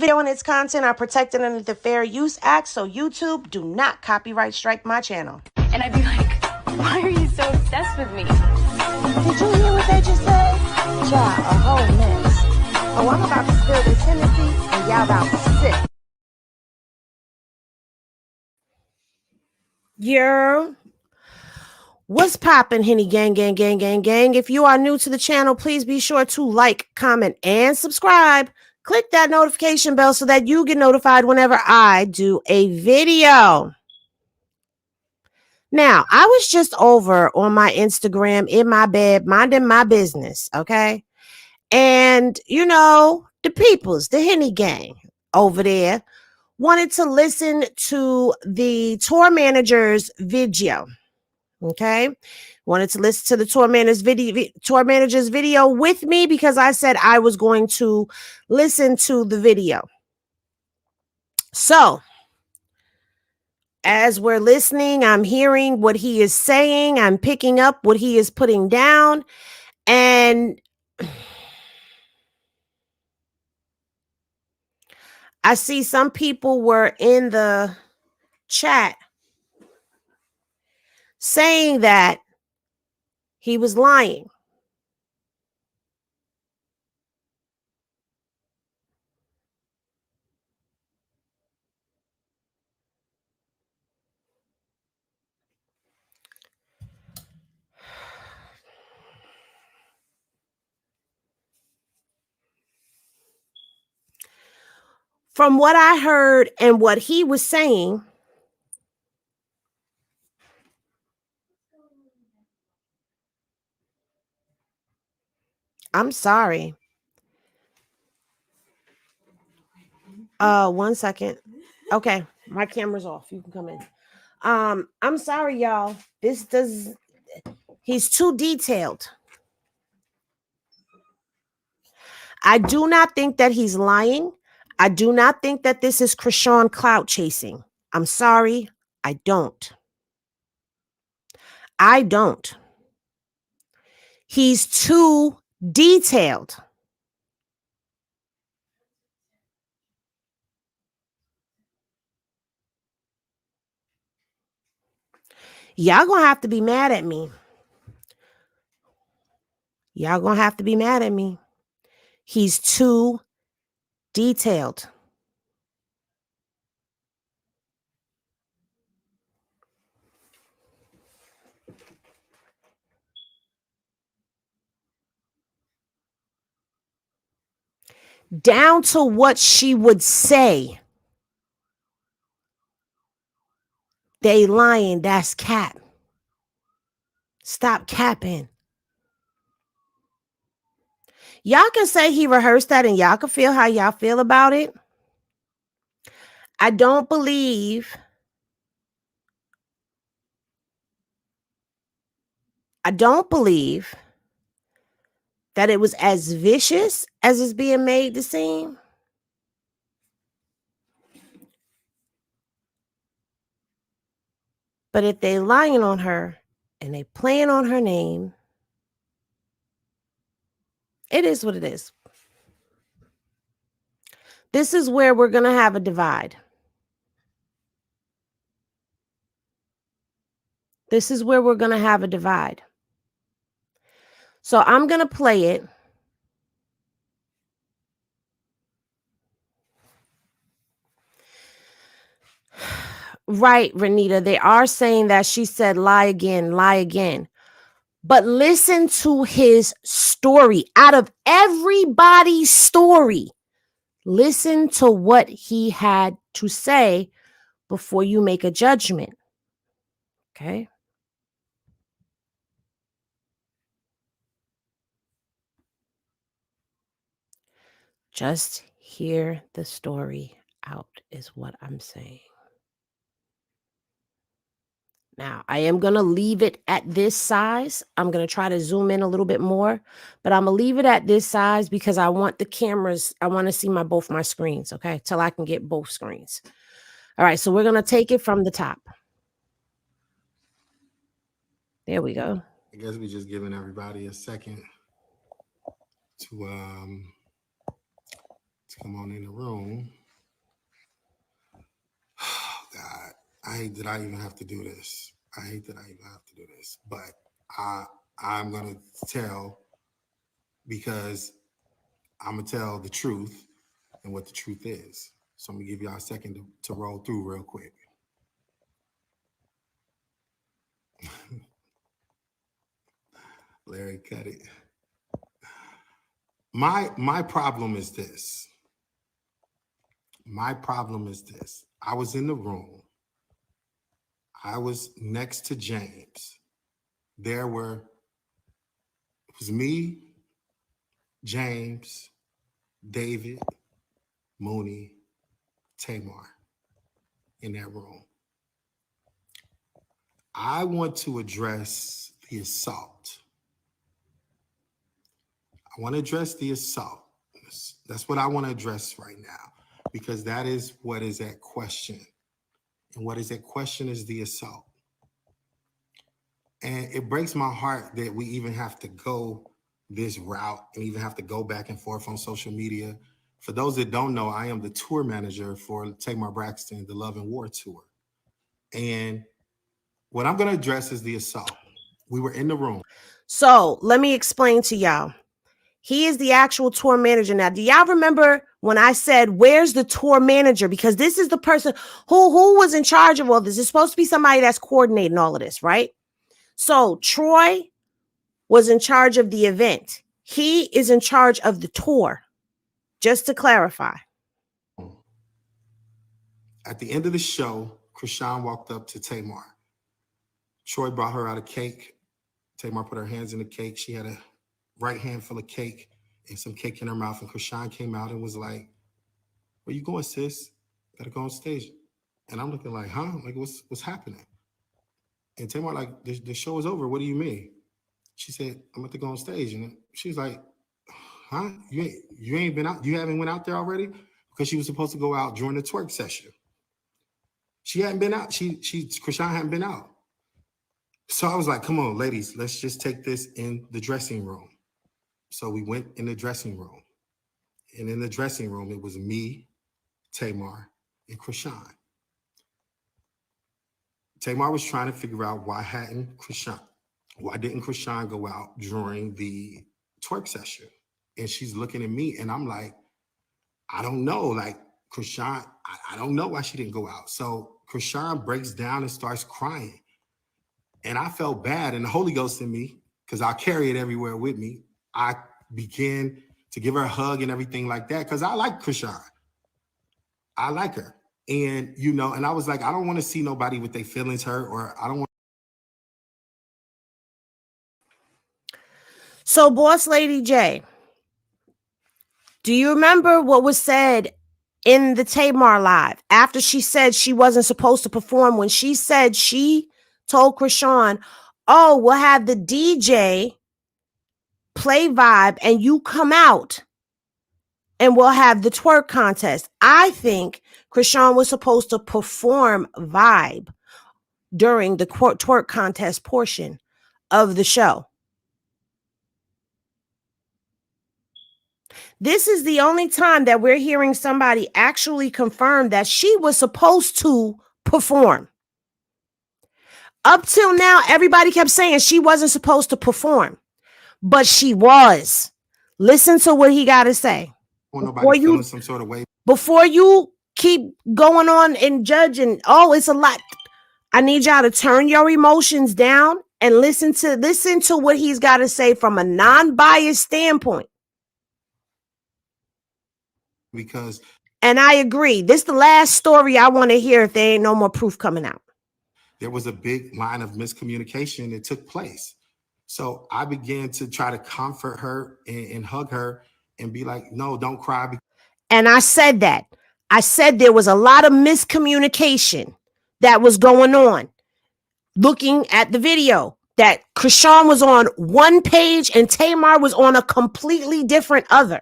video and its content are protected under the Fair Use Act, so YouTube, do not copyright strike my channel. And I'd be like, why are you so obsessed with me? Did you hear what they just said? Child, a whole mess. Oh, I'm about to spill this Hennessy and y'all about to sip. Yo. What's poppin', Henny gang, gang, gang, gang, gang? If you are new to the channel, please be sure to like, comment, and subscribe. Click that notification bell so that you get notified whenever I do a video. Now, I was just over on my Instagram in my bed, minding my business, okay? And, you know, the peoples, the Henny gang over there wanted to listen to the tour manager's video. Okay. Wanted to listen to the tour manager's video with me because I said I was going to listen to the video. So as we're listening, I'm hearing what he is saying. I'm picking up what he is putting down. And I see some people were in the chat saying that he was lying. From what I heard and what he was saying, I'm sorry. 1 second. Okay, my camera's off. You can come in. I'm sorry, y'all. He's too detailed. I do not think that he's lying. I do not think that this is Chrisean clout chasing. I'm sorry. I don't. He's too detailed. Y'all gonna have to be mad at me. He's too detailed. Down to what she would say. They lying, that's cap. Stop capping. Y'all can say he rehearsed that and y'all can feel how y'all feel about it. I don't believe that it was as vicious as it's being made to seem. But if they lying on her and they playing on her name, it is what it is. This is where we're going to have a divide. So I'm going to play it. Right, Renita. They are saying that she said lie again, lie again. But listen to his story. Out of everybody's story, listen to what he had to say before you make a judgment. Okay? Just hear the story out is what I'm saying. Now, I am going to leave it at this size. I'm going to try to zoom in a little bit more, but I'm going to leave it at this size because I want the cameras. I want to see both my screens, okay, till I can get both screens. All right, so we're going to take it from the top. There we go. I guess we're just giving everybody a second to to come on in the room. Oh, God, I hate that I even have to do this. I hate that I even have to do this, but I'm gonna tell because I'm gonna tell the truth and what the truth is. So I'm gonna give y'all a second to roll through real quick. Larry, cut it. My problem is this. My problem is this. I was in the room. I was next to James. It was me, James, David, Mooney, Tamar in that room. I want to address the assault. I want to address the assault. That's what I want to address right now, because that is what is at question. And what is at question is the assault. And it breaks my heart that we even have to go this route and even have to go back and forth on social media. For those that don't know, I am the tour manager for Tamar Braxton, the Love and War Tour. And what I'm going to address is the assault. We were in the room. So let me explain to y'all. He is the actual tour manager. Now, do y'all remember when I said, where's the tour manager? Because this is the person who was in charge of all this. It's supposed to be somebody that's coordinating all of this, right? So Troy was in charge of the event. He is in charge of the tour, just to clarify. At the end of the show, Chrisean walked up to Tamar. Troy brought her out a cake. Tamar put her hands in the cake. She had a right handful of cake and some cake in her mouth. And Chrisean came out and was like, "Where you going, sis? Gotta go on stage." And I'm looking like, huh? Like, what's happening? And Tamar like, the show is over. What do you mean? She said, "I'm about to go on stage." And she was like, huh? You ain't been out? You haven't went out there already? Because she was supposed to go out during the twerk session. She hadn't been out. Chrisean hadn't been out. So I was like, come on, ladies, let's just take this in the dressing room. So we went in the dressing room. And in the dressing room, it was me, Tamar, and Chrisean. Tamar was trying to figure out why didn't Chrisean go out during the twerk session? And she's looking at me and I'm like, I don't know. Like, Chrisean, I don't know why she didn't go out. So Chrisean breaks down and starts crying. And I felt bad. And the Holy Ghost in me, because I carry it everywhere with me, I began to give her a hug and everything like that, because I like Chrisean. I like her. And, and I was like, I don't want to see nobody with their feelings hurt, or I don't want. So, Boss Lady J, do you remember what was said in the Tamar live after she said she wasn't supposed to perform, when she said she told Chrisean, oh, we'll have the DJ play Vibe and you come out and we'll have the twerk contest? I think Chrisean was supposed to perform Vibe during the twerk contest portion of the show. This is the only time that we're hearing somebody actually confirm that she was supposed to perform. Up till now, everybody kept saying she wasn't supposed to perform, but she was. Listen to what he got to say. Feeling some sort of way. Before you keep going on and judging, oh, it's a lot. I need y'all to turn your emotions down and listen to what he's got to say from a non-biased standpoint. And I agree. This is the last story I want to hear if there ain't no more proof coming out. There was a big line of miscommunication that took place. So I began to try to comfort her and hug her and be like, no, don't cry. And I said that. I said there was a lot of miscommunication that was going on. Looking at the video, that Chrisean was on one page and Tamar was on a completely different other.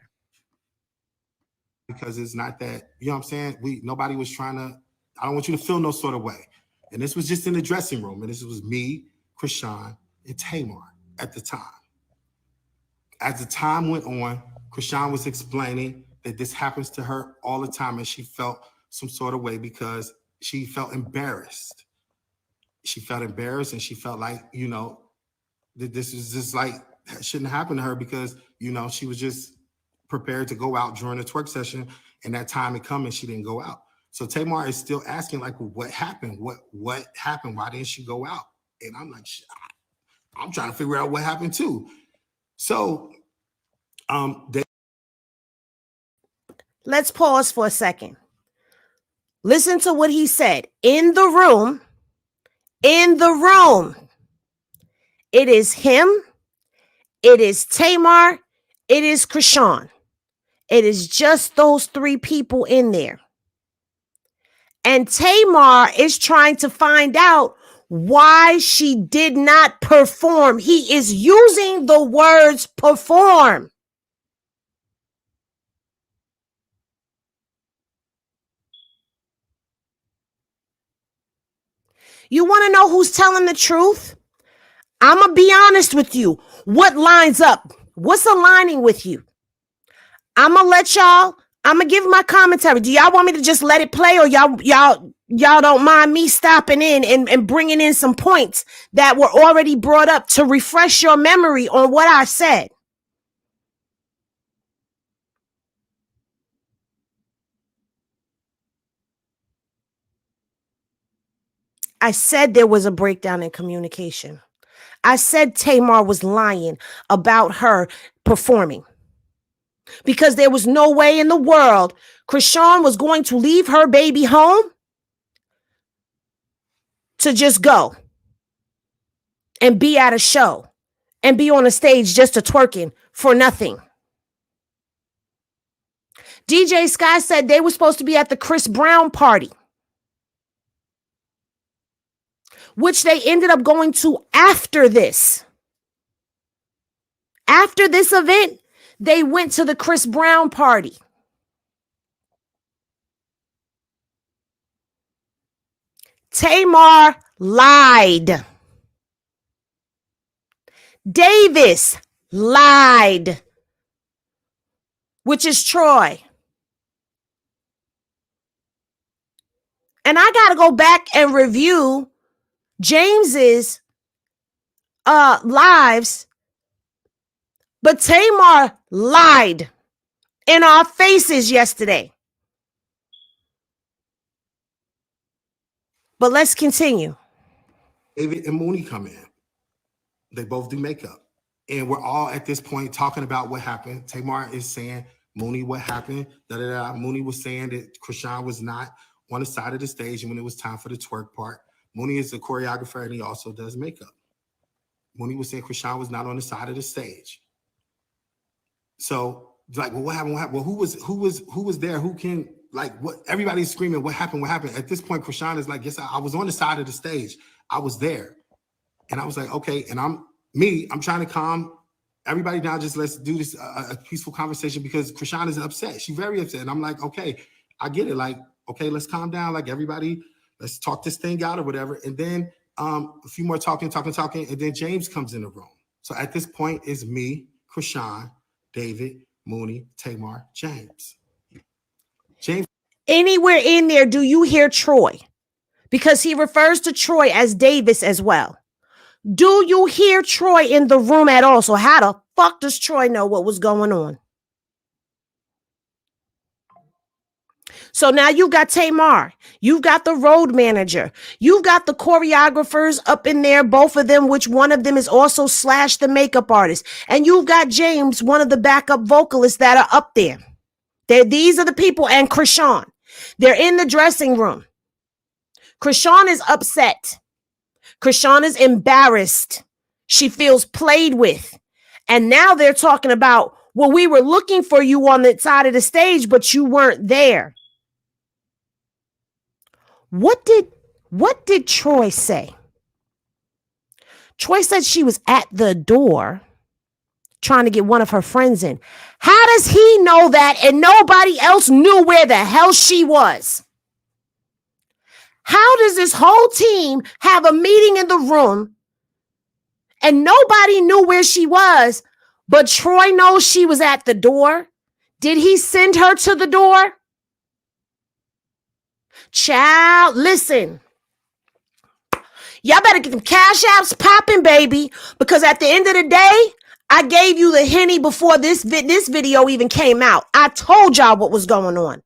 Because it's not that, you know what I'm saying? Nobody was trying to, I don't want you to feel no sort of way. And this was just in the dressing room. And this was me, Chrisean, and Tamar at the time. As the time went on, Chrisean was explaining that this happens to her all the time, and she felt some sort of way because she felt embarrassed. She felt embarrassed, and she felt like, that this is just like, shouldn't happen to her because, she was just prepared to go out during the twerk session, and that time had come and she didn't go out. So Tamar is still asking, like, well, what happened? What happened? Why didn't she go out? And I'm like, I'm trying to figure out what happened too. So let's pause for a second. Listen to what he said. In the room, it is him, it is Tamar, it is Chrisean. It is just those three people in there. And Tamar is trying to find out why she did not perform. He is using the words perform. You want to know who's telling the truth? I'm going to be honest with you. What lines up? What's aligning with you? I'm going to give my commentary. Do y'all want me to just let it play, or y'all don't mind me stopping in and bringing in some points that were already brought up to refresh your memory on what I said? I said there was a breakdown in communication. I said Tamar was lying about her performing, because there was no way in the world Chrisean was going to leave her baby home to just go and be at a show and be on a stage just a twerking for nothing. DJ Sky said they were supposed to be at the Chris Brown party, which they ended up going to after this. After this event, they went to the Chris Brown party. Tamar lied. Davis lied, which is Troy. And I got to go back and review James's lives, but Tamar lied in our faces yesterday. But let's continue. David and Mooney come in. They both do makeup. And we're all at this point talking about what happened. Tamar is saying, Mooney, what happened? Mooney was saying that Chrisean was not on the side of the stage when it was time for the twerk part. Mooney is a choreographer, and he also does makeup. Mooney was saying Chrisean was not on the side of the stage. So, like, well, what happened? What happened? Well, who was there? Who can, like, what? Everybody's screaming, what happened? What happened? At this point, Chrisean is like, yes, I was on the side of the stage. I was there. And I was like, okay. And I'm trying to calm everybody down. Just let's do this a peaceful conversation, because Chrisean is upset. She's very upset. And I'm like, okay, I get it. Like, okay, let's calm down. Like, everybody, let's talk this thing out or whatever. And then a few more talking. And then James comes in the room. So at this point, it's me, Chrisean, David, Mooney, Tamar, James. Anywhere in there, do you hear Troy? Because he refers to Troy as Davis as well. Do you hear Troy in the room at all? So how the fuck does Troy know what was going on? So now you've got Tamar, you've got the road manager, you've got the choreographers up in there, both of them, which one of them is also Slash, the makeup artist. And you've got James, one of the backup vocalists that are up there. These are the people, and Chrisean. They're in the dressing room. Chrisean is upset. Chrisean is embarrassed. She feels played with. And now they're talking about, well, we were looking for you on the side of the stage, but you weren't there. What did Troy say? Troy said she was at the door trying to get one of her friends in. How does he know that and nobody else knew where the hell she was? How does this whole team have a meeting in the room and nobody knew where she was, but Troy knows she was at the door? Did he send her to the door? Child, listen. Y'all better get them cash apps popping, baby, because at the end of the day, I gave you the Henny before this video even came out. I told y'all what was going on.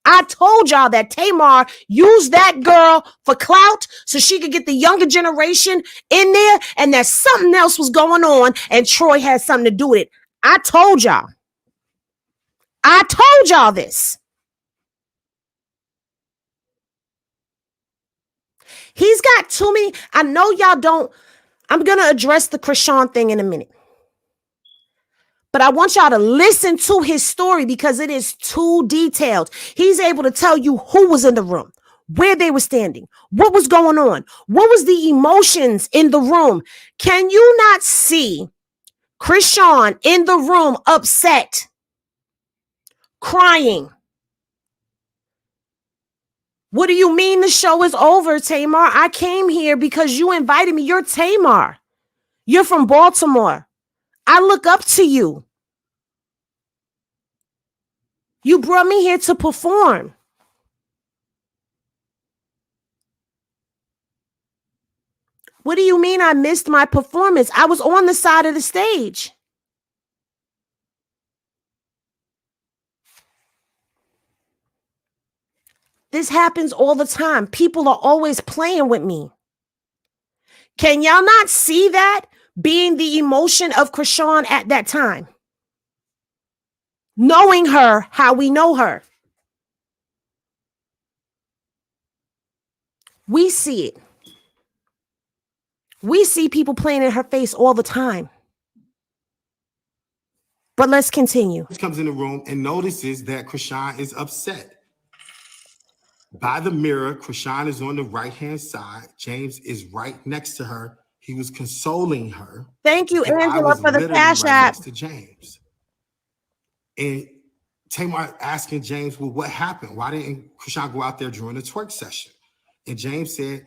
I told y'all that Tamar used that girl for clout so she could get the younger generation in there, and that something else was going on and Troy had something to do with it. I told y'all. I told y'all this. He's got too many. I know y'all don't. I'm going to address the Chrisean thing in a minute. But I want y'all to listen to his story because it is too detailed. He's able to tell you who was in the room, where they were standing, what was going on, what was the emotions in the room. Can you not see Chrisean in the room upset, crying? What do you mean the show is over, Tamar? I came here because you invited me. You're Tamar. You're from Baltimore. I look up to you. You brought me here to perform. What do you mean I missed my performance? I was on the side of the stage. This happens all the time. People are always playing with me. Can y'all not see that being the emotion of Chrisean at that time? Knowing her how we know her. We see it. We see people playing in her face all the time. But let's continue. He comes in the room and notices that Chrisean is upset. By the mirror, Chrisean is on the right-hand side. James is right next to her. He was consoling her. Thank you, And I Angela, was for the literally cash right app. next to James. And Tamar asking James, well, what happened? Why didn't Chrisean go out there during the twerk session? And James said,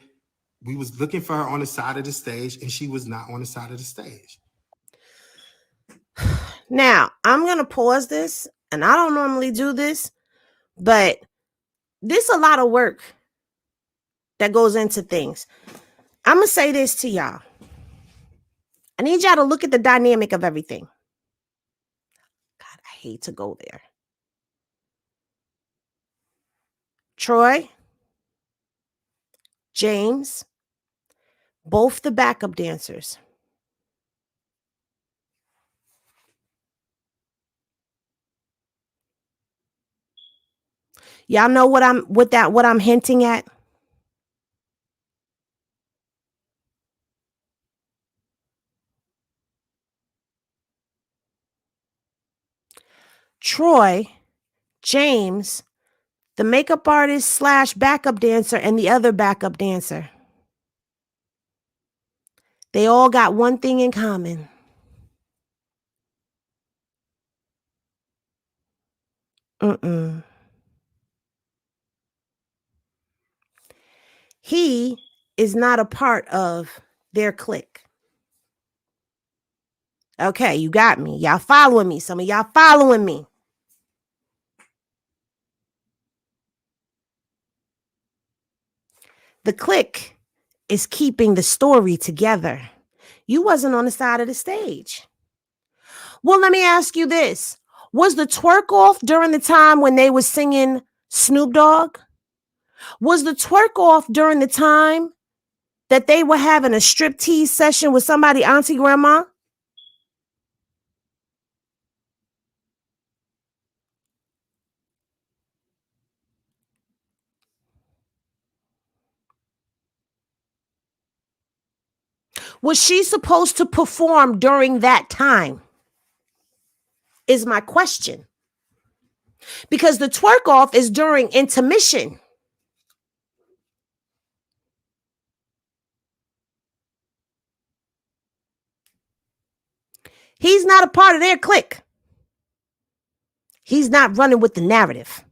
we was looking for her on the side of the stage, and she was not on the side of the stage. Now, I'm going to pause this, and I don't normally do this, but this is a lot of work that goes into things. I'm going to say this to y'all. I need y'all to look at the dynamic of everything. God, I hate to go there. Troy, James, both the backup dancers. Y'all know what I'm hinting at? Troy, James, the makeup artist / backup dancer, and the other backup dancer. They all got one thing in common. He is not a part of their clique. Okay, you got me. Y'all following me. Some of y'all following me. The clique is keeping the story together. You wasn't on the side of the stage. Well, let me ask you this. Was the twerk off during the time when they were singing Snoop Dogg? Was the twerk off during the time that they were having a striptease session with somebody, auntie, grandma? Was she supposed to perform during that time? Is my question. Because the twerk off is during intermission. He's not a part of their clique. He's not running with the narrative.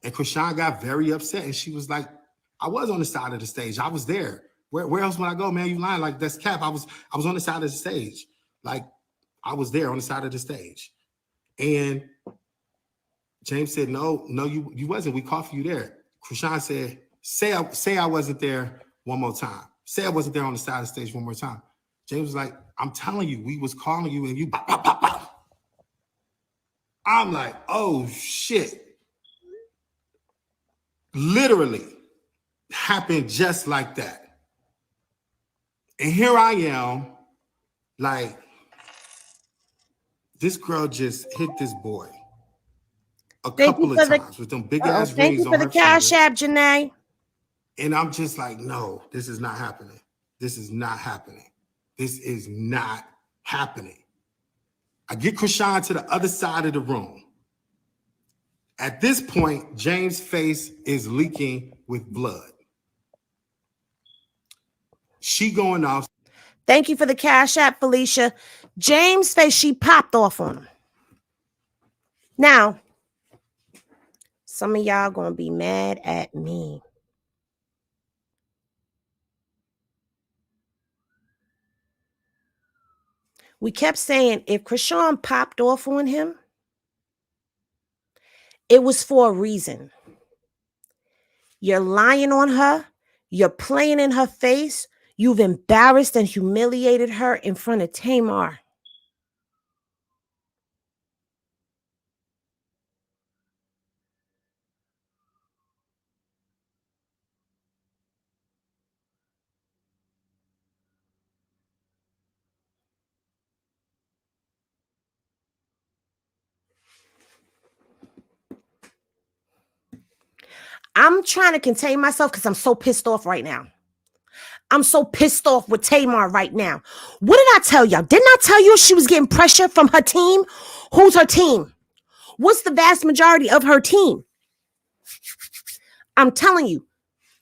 And Chrisean got very upset, and she was like, I was on the side of the stage. I was there. Where else would I go, man? You lying? Like, that's cap. I was on the side of the stage. Like I was there on the side of the stage. And James said, no, you wasn't. We caught you there. Chrisean said, say I wasn't there one more time. Say I wasn't there on the side of the stage one more time. James was like, I'm telling you, we was calling you and you bop, bop, bop, bop. I'm like, oh shit. Literally happened just like that. And here I am, like, this girl just hit this boy a couple of times with them big ass rings on her finger. Thank you for the cash app, Janae. And I'm just like, no, this is not happening. This is not happening. This is not happening. I get Chrisean to the other side of the room. At this point, James' face is leaking with blood. She going off. Thank you for the cash app, Felicia. James' face, she popped off on him. Now, some of y'all gonna be mad at me. We kept saying if Chrisean popped off on him, it was for a reason. You're lying on her. You're playing in her face. You've embarrassed and humiliated her in front of Tamar. I'm trying to contain myself because I'm so pissed off right now. I'm so pissed off with Tamar right now. What did I tell y'all? Didn't I tell you she was getting pressure from her team? Who's her team? What's the vast majority of her team? I'm telling you,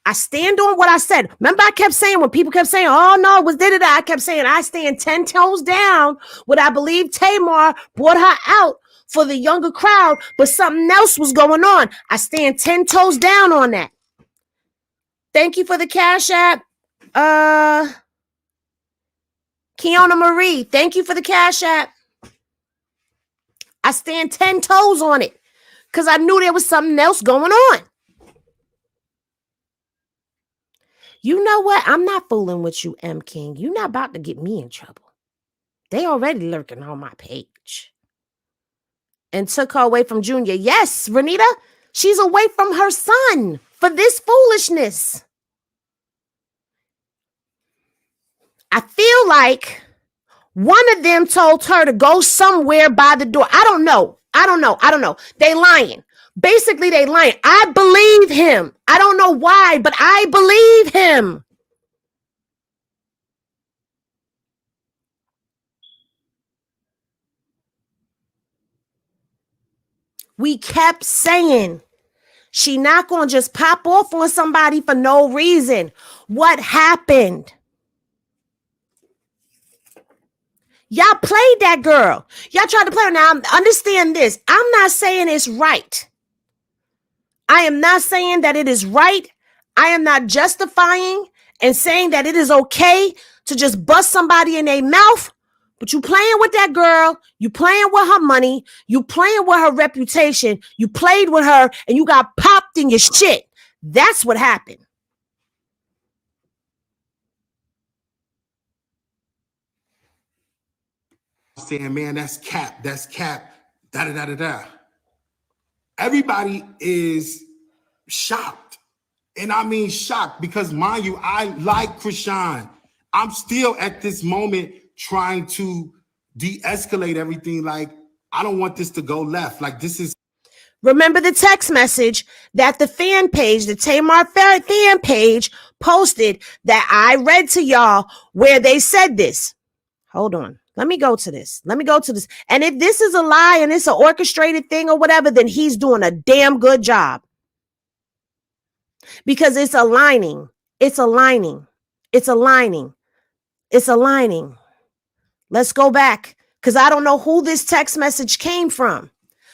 I stand on what I said. Remember, I kept saying when people kept saying, oh, no, it was da-da-da. I kept saying I stand 10 toes down what I believe Tamar brought her out for the younger crowd, but something else was going on. I stand 10 toes down on that. Thank you for the cash app. Kiana Marie, thank you for the cash app. I stand 10 toes on it because I knew there was something else going on. You know what? I'm not fooling with you, M. King. You're not about to get me in trouble. They already lurking on my page. And took her away from Junior. Yes, Renita, she's away from her son for this foolishness. I feel like one of them told her to go somewhere by the door. I don't know. They lying. Basically, they lying. I believe him. I don't know why, but I believe him. We kept saying she not going to just pop off on somebody for no reason. What happened? Y'all played that girl. Y'all tried to play her. Now, understand this. I'm not saying it's right. I am not saying that it is right. I am not justifying and saying that it is okay to just bust somebody in their mouth. But you playing with that girl. You playing with her money. You playing with her reputation. You played with her and you got popped in your shit. That's what happened. Saying, man, that's cap. That's cap. Da da da da da. Everybody is shocked. And I mean shocked because, mind you, I like Chrisean. I'm still at this moment trying to de-escalate everything. Like, I don't want this to go left. Like, this is. Remember the text message that the fan page, the Tamar fan page posted that I read to y'all where they said this. Hold on. Let me go to this. And if this is a lie and it's an orchestrated thing or whatever, then he's doing a damn good job. Because it's aligning. Let's go back. Because I don't know who this text message came from.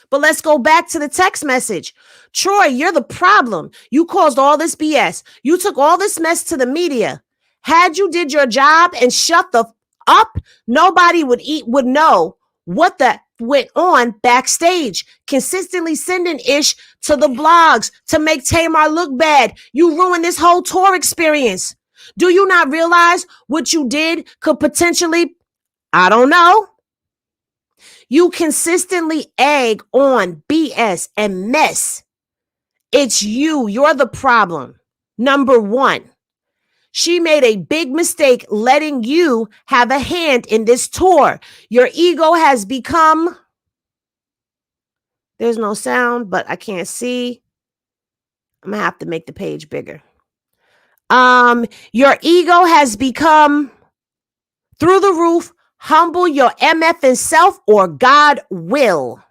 But let's go back to the text message. Troy, you're the problem. You caused all this BS. You took all this mess to the media. Had you did your job and shut the up, nobody would know what the went on backstage. Consistently sending ish to the blogs to make Tamar look bad. You ruined this whole tour experience. Do you not realize what you did could potentially, I don't know. You consistently egg on BS and mess. It's you. You're the problem. Number one, she made a big mistake letting you have a hand in this tour. Your ego has become, there's no sound, but I can't see. I'm going to have to make the page bigger. Your ego has become through the roof. Humble your MF self or God will.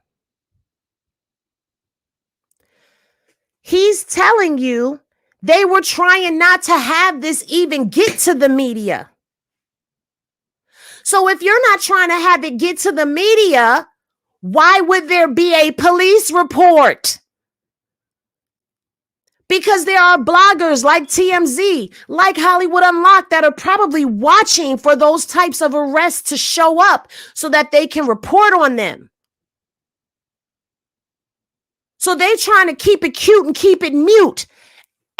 He's telling you they were trying not to have this even get to the media. So if you're not trying to have it get to the media, why would there be a police report? Because there are bloggers like TMZ, like Hollywood Unlocked, that are probably watching for those types of arrests to show up so that they can report on them. So they're trying to keep it cute and keep it mute.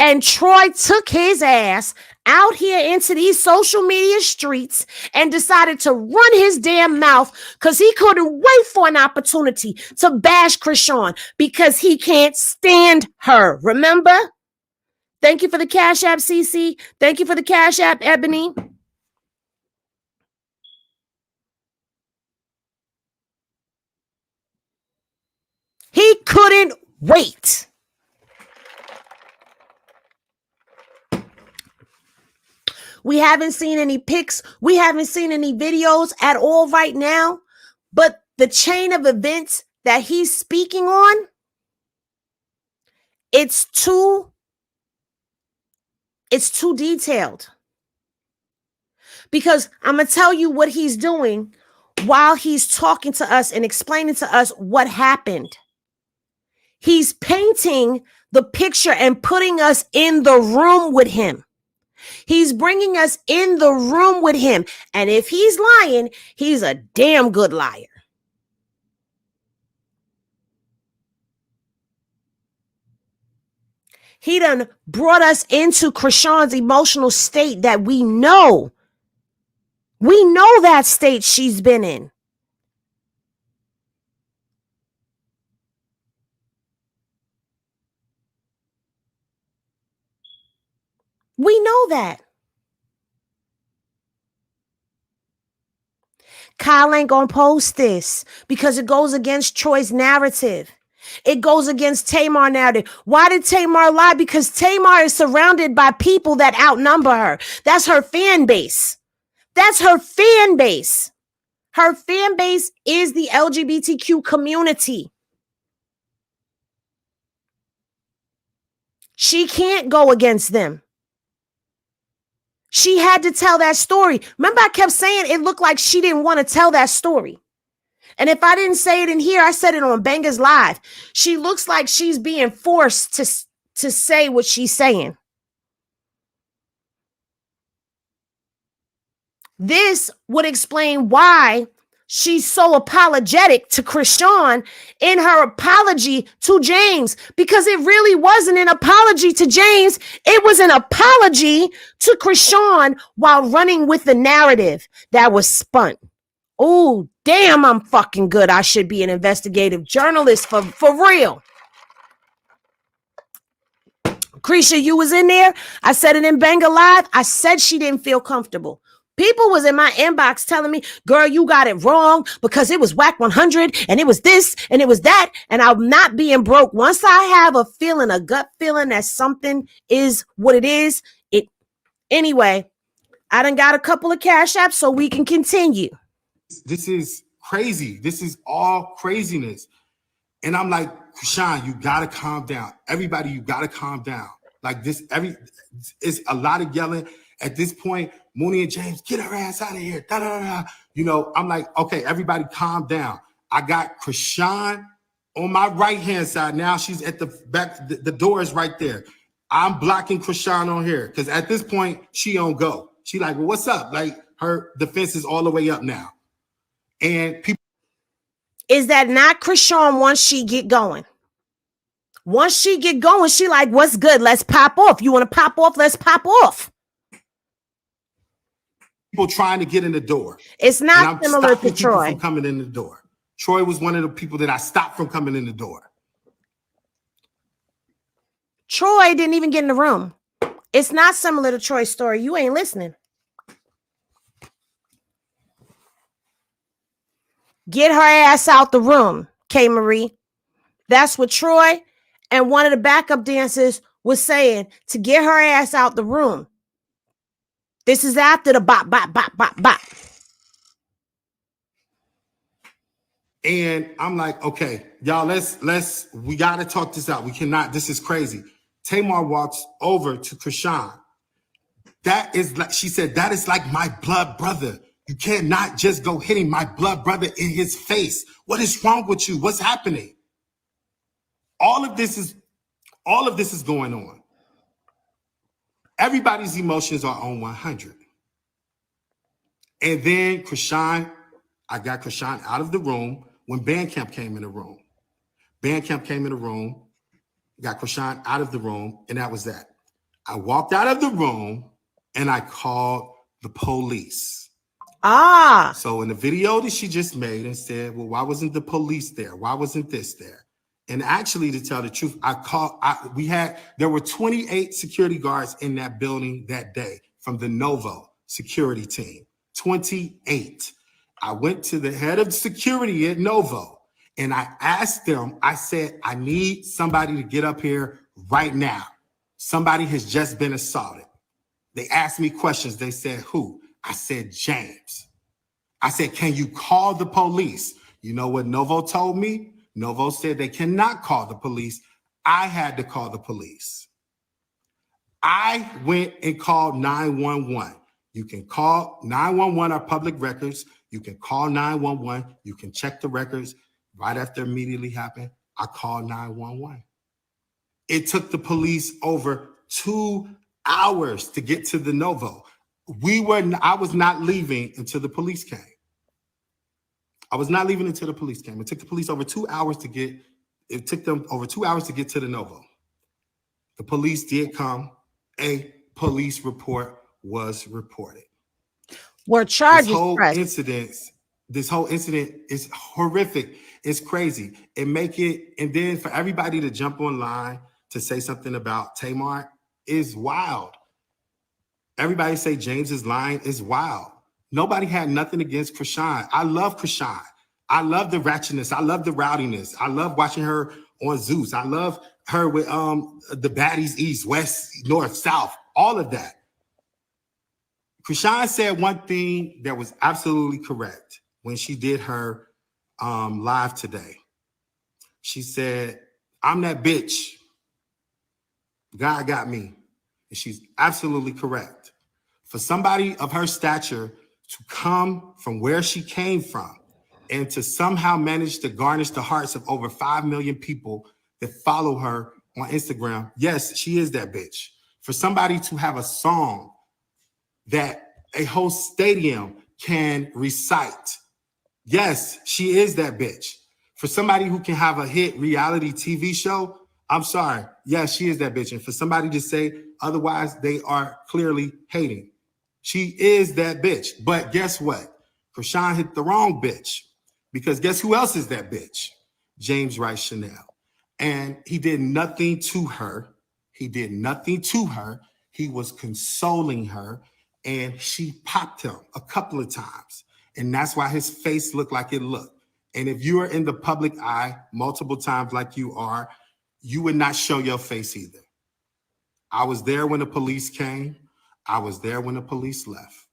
And Troy took his ass out here into these social media streets and decided to run his damn mouth because he couldn't wait for an opportunity to bash Chrisean because he can't stand her. Remember? Thank you for the Cash App, CC. Thank you for the Cash App, Ebony. He couldn't wait. We haven't seen any pics. We haven't seen any videos at all right now. But the chain of events that he's speaking on, it's too detailed. Because I'm going to tell you what he's doing while he's talking to us and explaining to us what happened. He's painting the picture and putting us in the room with him. He's bringing us in the room with him. And if he's lying, he's a damn good liar. He done brought us into Chrisean's emotional state that we know. We know that state she's been in. We know that. Kyle ain't gonna post this because it goes against Troy's narrative. It goes against Tamar's narrative. Why did Tamar lie? Because Tamar is surrounded by people that outnumber her. That's her fan base. That's her fan base. Her fan base is the LGBTQ community. She can't go against them. She had to tell that story. Remember, I kept saying it looked like she didn't want to tell that story. And if I didn't say it in here, I said it on Bangers Live. She looks like she's being forced to say what she's saying. This would explain why she's so apologetic to Chrisean in her apology to James, because it really wasn't an apology to James. It was an apology to Chrisean while running with the narrative that was spun. Oh, damn, I'm fucking good. I should be an investigative journalist for real. Chrisean, you was in there. I said it in Banger Live. I said she didn't feel comfortable. People was in my inbox telling me, girl, you got it wrong because it was whack 100 and it was this and it was that. And I'm not being broke. Once I have a feeling, a gut feeling that something is what it is. Anyway, I done got a couple of Cash Apps so we can continue. This is crazy. This is all craziness. And I'm like, Chrisean, you got to calm down. Everybody, you got to calm down. Like this, it's a lot of yelling. At this point, Mooney and James, get her ass out of here. Da, da, da, da. You know, I'm like, okay, everybody calm down. I got Chrisean on my right-hand side. Now she's at the back. The door is right there. I'm blocking Chrisean on here because at this point, she don't go. She like, well, what's up? Like, her defense is all the way up now. And people. Is that not Chrisean once she get going? Once she get going, she like, what's good? Let's pop off. You want to pop off? Let's pop off. People trying to get in the door. It's not similar to Troy. From coming in the door. Troy was one of the people that I stopped from coming in the door. Troy didn't even get in the room. It's not similar to Troy's story. You ain't listening. Get her ass out the room, K. Marie. That's what Troy and one of the backup dancers was saying, to get her ass out the room. This is after the bop, bop, bop, bop, bop. And I'm like, okay, y'all, we got to talk this out. We cannot, this is crazy. Tamar walks over to Chrisean. That is like, she said, that is like my blood brother. You cannot just go hitting my blood brother in his face. What is wrong with you? What's happening? All of this is going on. Everybody's emotions are on 100. And then Chrisean, I got Chrisean out of the room when Bandcamp came in the room. Bandcamp came in the room, got Chrisean out of the room, and that was that. I walked out of the room and I called the police. So in the video that she just made and said, well, why wasn't the police there? Why wasn't this there? And actually, to tell the truth, there were 28 security guards in that building that day from the Novo security team. 28. I went to the head of security at Novo and I asked them, I said, I need somebody to get up here right now. Somebody has just been assaulted. They asked me questions. They said, who? I said, James. I said, can you call the police? You know what Novo told me? Novo said they cannot call the police. I had to call the police. I went and called 911. You can call 911 or public records. You can call 911. You can check the records. Right after immediately happened, I called 911. It took the police over 2 hours to get to the Novo. I was not leaving until the police came. It took the police over 2 hours to get to the Novo. The police did come. A police report was reported. Were charges This whole incident is horrific. It's crazy. And then for everybody to jump online to say something about Tamar is wild. Everybody say James is lying is wild. Nobody had nothing against Chrisean. I love Chrisean. I love the ratchetness. I love the rowdiness. I love watching her on Zeus. I love her with the baddies, east, west, north, south, all of that. Chrisean said one thing that was absolutely correct when she did her live today. She said, I'm that bitch. God got me. And she's absolutely correct. For somebody of her stature to come from where she came from and to somehow manage to garnish the hearts of over 5 million people that follow her on Instagram, yes, she is that bitch. For somebody to have a song that a whole stadium can recite, yes, she is that bitch. For somebody who can have a hit reality TV show, I'm sorry, yes, she is that bitch. And for somebody to say otherwise, they are clearly hating. She is that bitch. But guess what? Chrisean hit the wrong bitch. Because guess who else is that bitch? James Rice Chanel. And he did nothing to her. He was consoling her. And she popped him a couple of times. And that's why his face looked like it looked. And if you are in the public eye multiple times like you are, you would not show your face either. I was there when the police came. I was there when the police left.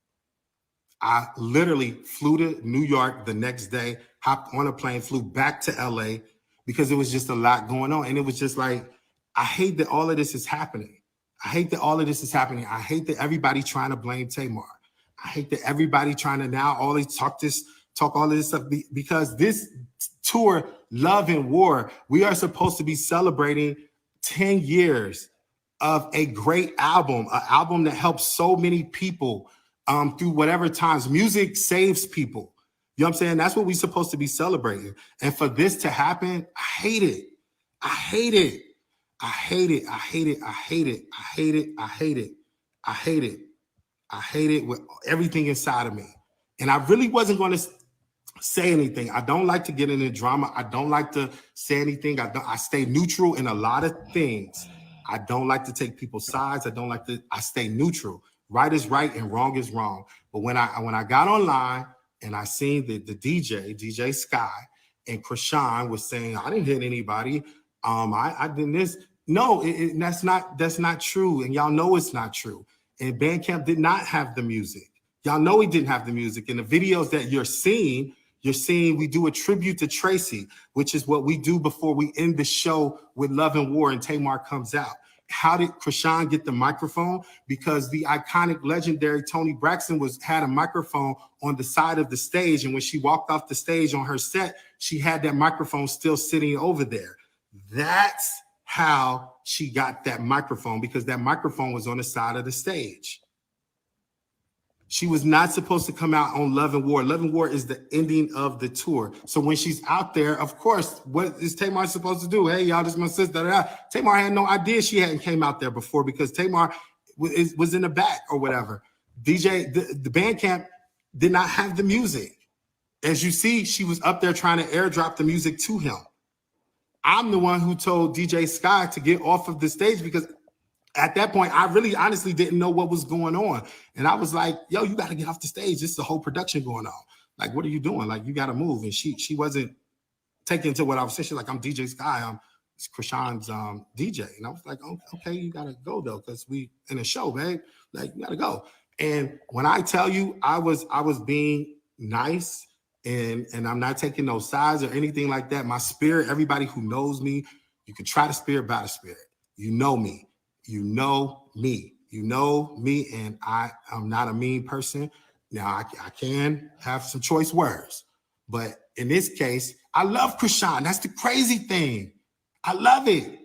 I literally flew to New York the next day, hopped on a plane, flew back to LA because it was just a lot going on. And it was just like, I hate that all of this is happening. I hate that everybody trying to blame Tamar. I hate that everybody trying to now always talk all of this stuff because this tour, Love and War, we are supposed to be celebrating 10 years of a great album, an album that helped so many people through whatever times. Music saves people. You know what I'm saying? That's what we're supposed to be celebrating. And for this to happen, I hate it. I hate it. I hate it. I hate it. I hate it. I hate it. I hate it. I hate it. I hate it with everything inside of me. And I really wasn't going to say anything. I don't like to get into drama. I don't like to say anything. I stay neutral in a lot of things. I don't like to take people's sides. I stay neutral. Right is right and wrong is wrong. But when I got online and I seen the DJ Sky and Chrisean was saying, I didn't hit anybody. I did this. No, that's not true. And y'all know it's not true. And Bandcamp did not have the music. Y'all know he didn't have the music. In the videos that you're seeing we do a tribute to Tracy, which is what we do before we end the show with Love and War and Tamar comes out. How did Chrisean get the microphone? Because the iconic, legendary Toni Braxton had a microphone on the side of the stage. And when she walked off the stage on her set, she had that microphone still sitting over there. That's how she got that microphone, because that microphone was on the side of the stage. She was not supposed to come out on Love and War. Love and War is the ending of the tour. So when she's out there, of course, what is Tamar supposed to do? Hey, y'all, this is my sister. Tamar had no idea she hadn't came out there before, because Tamar was in the back or whatever. The Bandcamp did not have the music. As you see, she was up there trying to airdrop the music to him. I'm the one who told DJ Sky to get off of the stage, because at that point, I really honestly didn't know what was going on. And I was like, yo, you got to get off the stage. This is a whole production going on. Like, what are you doing? Like, you got to move. And she wasn't taking to what I was saying. She's like, I'm DJ Sky. I'm Chrisean's DJ. And I was like, oh, okay, you got to go, though, because we in a show, babe. Like, you got to go. And when I tell you I was being nice and I'm not taking no sides or anything like that, my spirit, everybody who knows me, you can try the spirit by the spirit. You know me. You know me. You know me, and I'm not a mean person. Now, I can have some choice words, but in this case, I love Chrisean. That's the crazy thing. I love it.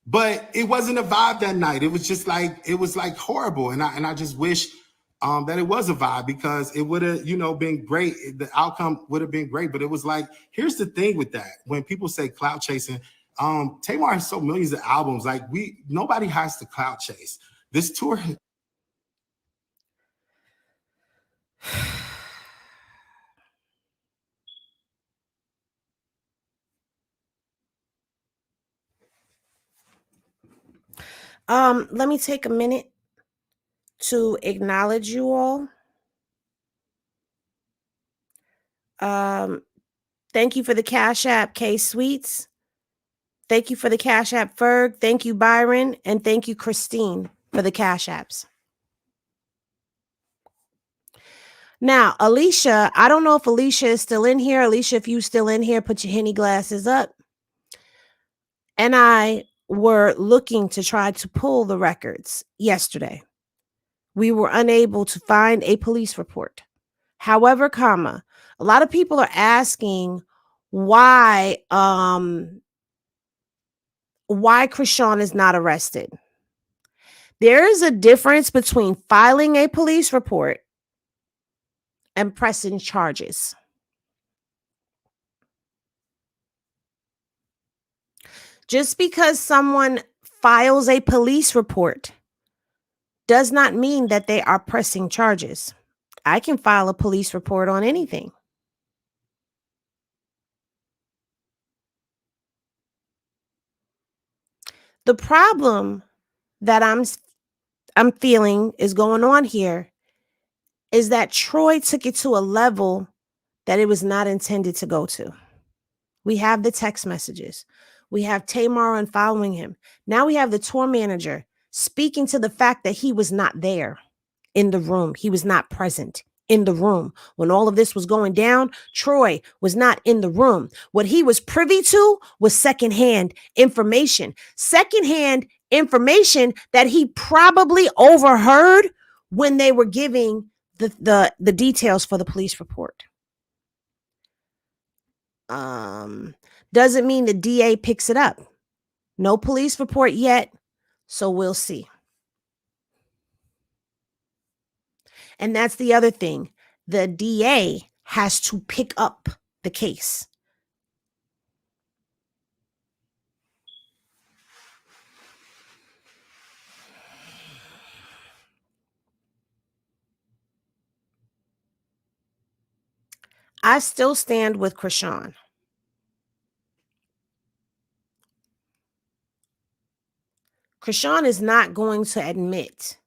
But it wasn't a vibe that night. It was like horrible. And I just wish that it was a vibe, because it would have, been great. The outcome would have been great. But it was like, here's the thing with that. When people say clout chasing, Tamar has sold millions of albums. Like, nobody has to clout chase. This tour. Let me take a minute to acknowledge you all. Thank you for the Cash App, K Sweets. Thank you for the Cash App, Ferg. Thank you, Byron. And thank you, Christine, for the Cash Apps. Now, Alicia, I don't know if Alicia is still in here. Alicia, if you're still in here, put your Henny glasses up. And I were looking to try to pull the records yesterday. We were unable to find a police report. However, a lot of people are asking why Chrisean is not arrested. There is a difference between filing a police report and pressing charges. Just because someone files a police report does not mean that they are pressing charges. I can file a police report on anything. The problem that I'm feeling is going on here is that Troy took it to a level that it was not intended to go to. We have the text messages. We have Tamar unfollowing him. Now we have the tour manager speaking to the fact that he was not there in the room. He was not present in the room. When all of this was going down, Troy was not in the room. What he was privy to was secondhand information. Secondhand information that he probably overheard when they were giving the details for the police report. Doesn't mean the DA picks it up. No police report yet, so we'll see. And that's the other thing. The DA has to pick up the case. I still stand with Chrisean. Chrisean is not going to admit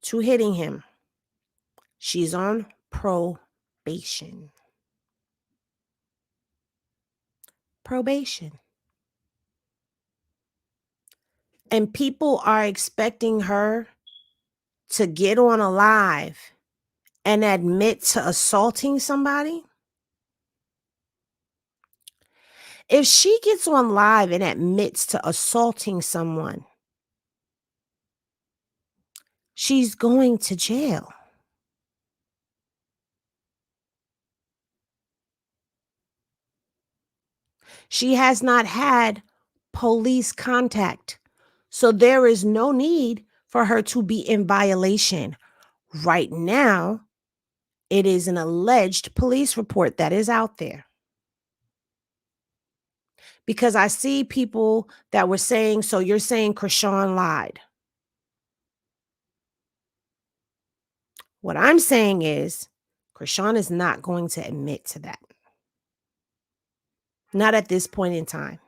to hitting him. She's on probation. Probation. And people are expecting her to get on a live and admit to assaulting somebody. If she gets on live and admits to assaulting someone, she's going to jail. She has not had police contact, so there is no need for her to be in violation. Right now, it is an alleged police report that is out there. Because I see people that were saying, so you're saying Chrisean lied. What I'm saying is Chrisean is not going to admit to that. Not at this point in time.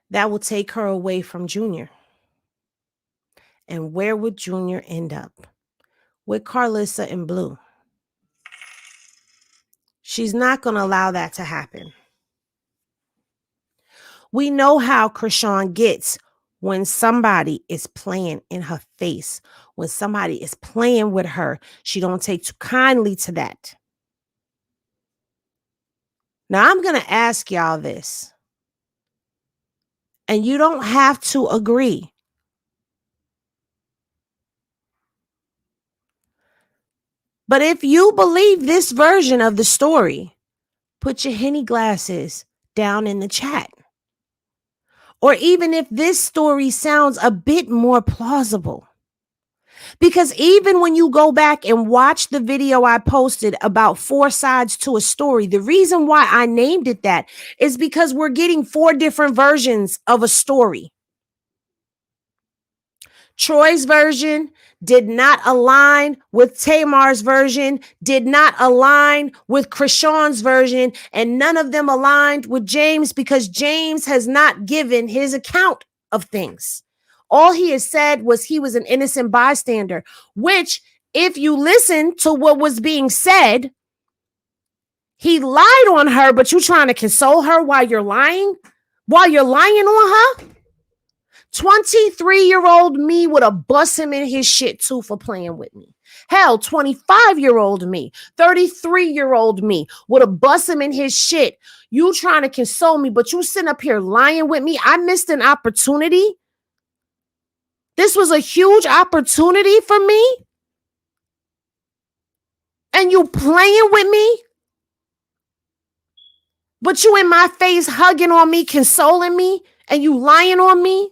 That will take her away from Junior. And where would Junior end up? With Carlissa and Blue. She's not going to allow that to happen. We know how Chrisean gets when somebody is playing in her face, when somebody is playing with her. She don't take too kindly to that. Now, I'm going to ask y'all this, and you don't have to agree. But if you believe this version of the story, put your Henny glasses down in the chat. Or even if this story sounds a bit more plausible. Because even when you go back and watch the video I posted about 4 sides to a story, the reason why I named it that is because we're getting 4 different versions of a story. Troy's version did not align with Tamar's version, did not align with Chrisean's version, and none of them aligned with James because James has not given his account of things. All he has said was he was an innocent bystander, which, if you listen to what was being said, he lied on her, but you trying to console her while you're lying? While you're lying on her? 23-year-old me would have bust him in his shit too for playing with me. Hell, 25-year-old me, 33-year-old me would have bust him in his shit. You trying to console me, but you sitting up here lying with me. I missed an opportunity. This was a huge opportunity for me. And you playing with me? But you in my face hugging on me, consoling me, and you lying on me?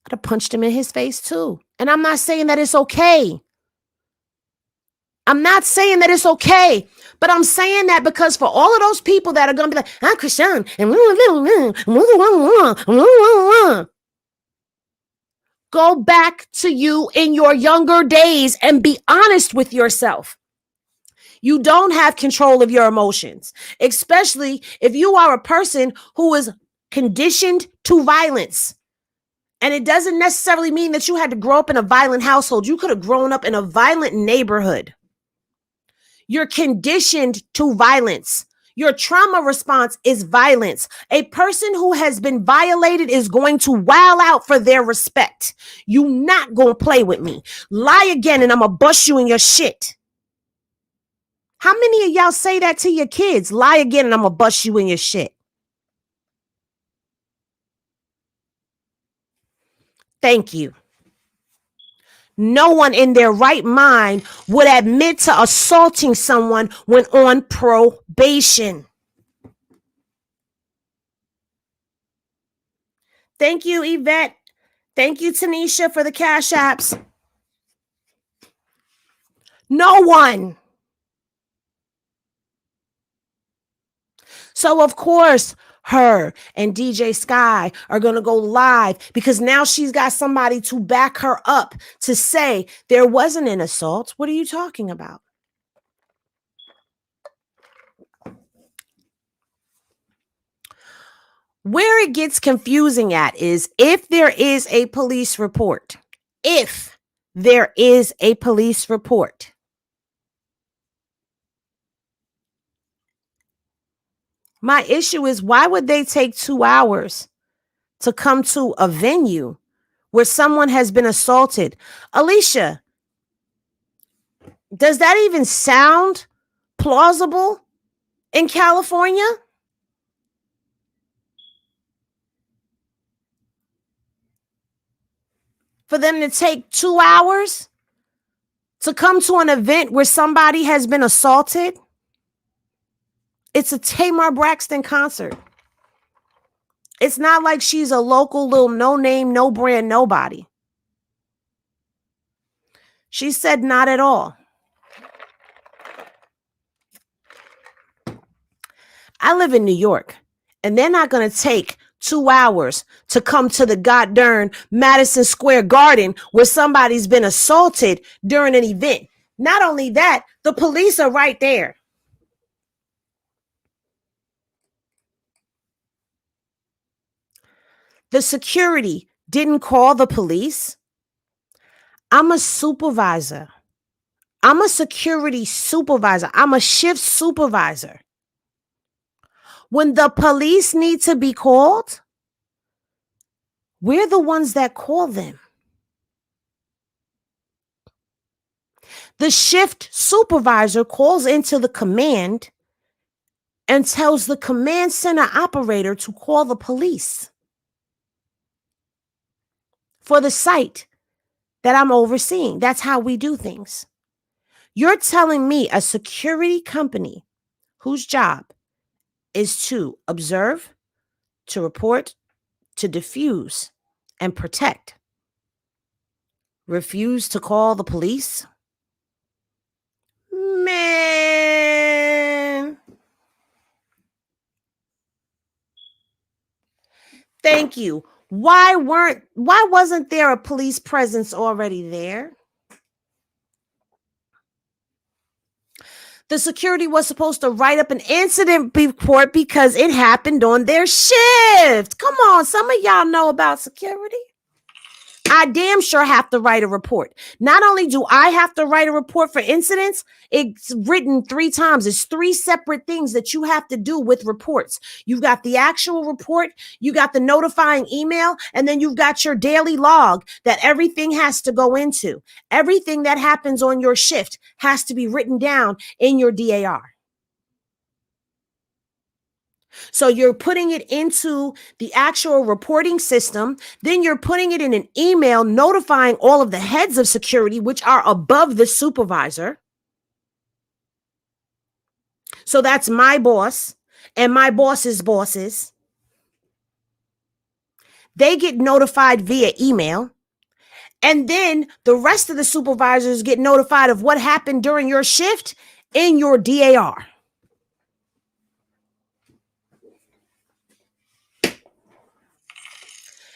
I'd have punched him in his face too. And I'm not saying that it's okay. I'm not saying that it's okay, but I'm saying that because for all of those people that are going to be like, I'm Chrisean, and go back to you in your younger days and be honest with yourself. You don't have control of your emotions, especially if you are a person who is conditioned to violence. And it doesn't necessarily mean that you had to grow up in a violent household. You could have grown up in a violent neighborhood. You're conditioned to violence. Your trauma response is violence. A person who has been violated is going to wow out for their respect. You not gonna play with me. Lie again and I'm gonna bust you in your shit. How many of y'all say that to your kids? Lie again and I'm gonna bust you in your shit. Thank you. No one in their right mind would admit to assaulting someone when on probation. Thank you, Yvette. Thank you, Tanisha, for the cash apps. No one. So, of course, her and DJ Sky are going to go live because now she's got somebody to back her up to say there wasn't an assault. What are you talking about? Where it gets confusing at is if there is a police report. If there is a police report. My issue is why would they take 2 hours to come to a venue where someone has been assaulted? Alicia, does that even sound plausible in California? For them to take 2 hours to come to an event where somebody has been assaulted? It's a Tamar Braxton concert. It's not like she's a local little no name, no brand, nobody. She said not at all. I live in New York, and they're not going to take 2 hours to come to the goddamn Madison Square Garden where somebody's been assaulted during an event. Not only that, the police are right there. The security didn't call the police. I'm a supervisor. I'm a security supervisor. I'm a shift supervisor. When the police need to be called, we're the ones that call them. The shift supervisor calls into the command and tells the command center operator to call the police for the site that I'm overseeing. That's how we do things. You're telling me a security company whose job is to observe, to report, to diffuse, and protect, refuse to call the police? Man. Thank you. Why wasn't there a police presence already there? The security was supposed to write up an incident report because it happened on their shift. Come on, some of y'all know about security. I damn sure have to write a report. Not only do I have to write a report for incidents, it's written 3 times. It's 3 separate things that you have to do with reports. You've got the actual report, you got the notifying email, and then you've got your daily log that everything has to go into. Everything that happens on your shift has to be written down in your DAR. So you're putting it into the actual reporting system. Then you're putting it in an email notifying all of the heads of security, which are above the supervisor. So that's my boss and my boss's bosses. They get notified via email. And then the rest of the supervisors get notified of what happened during your shift in your DAR.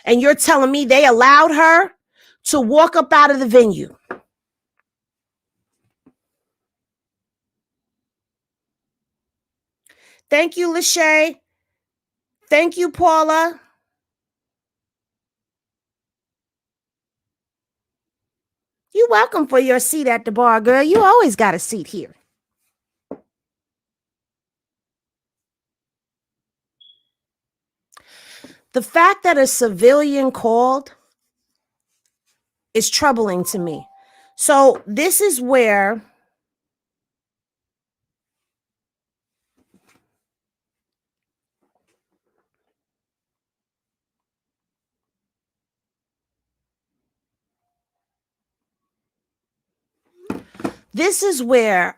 And you're telling me they allowed her to walk up out of the venue? Thank you, Lachey. Thank you, Paula. You're welcome for your seat at the bar, girl. You always got a seat here. The fact that a civilian called is troubling to me. So this is where